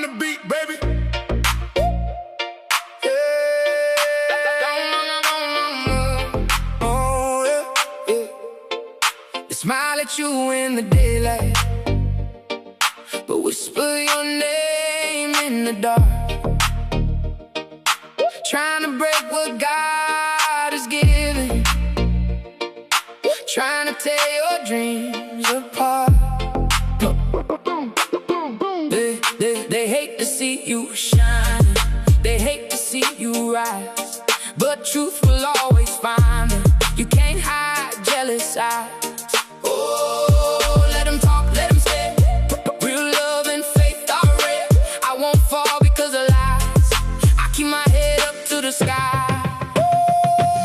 on the beat, baby. They smile at you in the daylight, but whisper your name in the dark, trying to break what God has given, trying to tear your dreams apart. They hate to see you shine, they hate to see you rise, but truth will always find them. You can't hide jealous eyes. Oh, let them talk, let them stay. Real love and faith are rare. I won't fall because of lies. I keep my head up to the sky.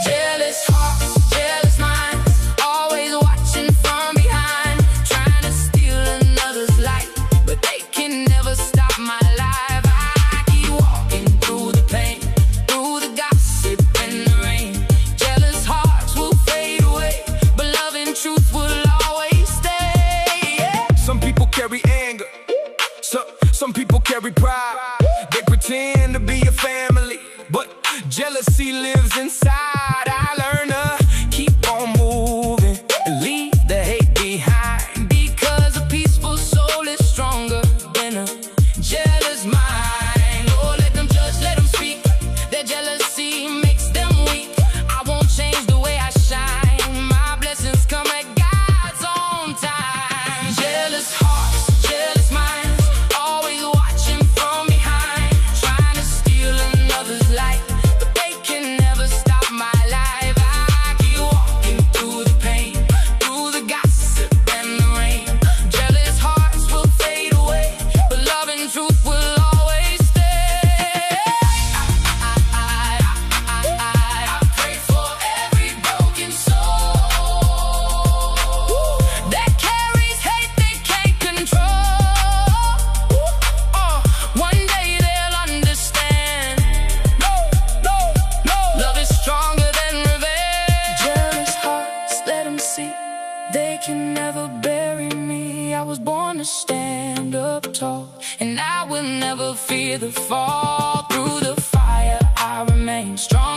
Jealous hearts, jealous minds, always watching from behind, trying to steal another's light, but they can never stop my life. I keep walking through the pain, through the gossip and the rain. Jealous hearts will fade away, but love and truth will always stay. Yeah. Some people carry anger, some people carry pride. They pretend to be a family, but jealousy lives inside. I learned to keep on moving and leave the hate behind, Because a peaceful soul is stronger than a jealous mind. Oh, let them judge, let them speak. Their jealousy makes them weak. I won't change the way I shine. My blessings come at God's own time. Jealous hearts, jealous minds, always watching from behind, trying to steal another's light, but they can never stop my life. I keep walking through the pain, through the gossip and the rain. Jealous hearts will fade away, but love and truth will always stay. I pray for every broken soul that carries hate they can't control. One day they'll understand. Love is stronger than revenge. Jealous hearts, let them see. They can never bury me. I was born to stand up tall, and I will never fear the fall. Through the fire, I remain strong.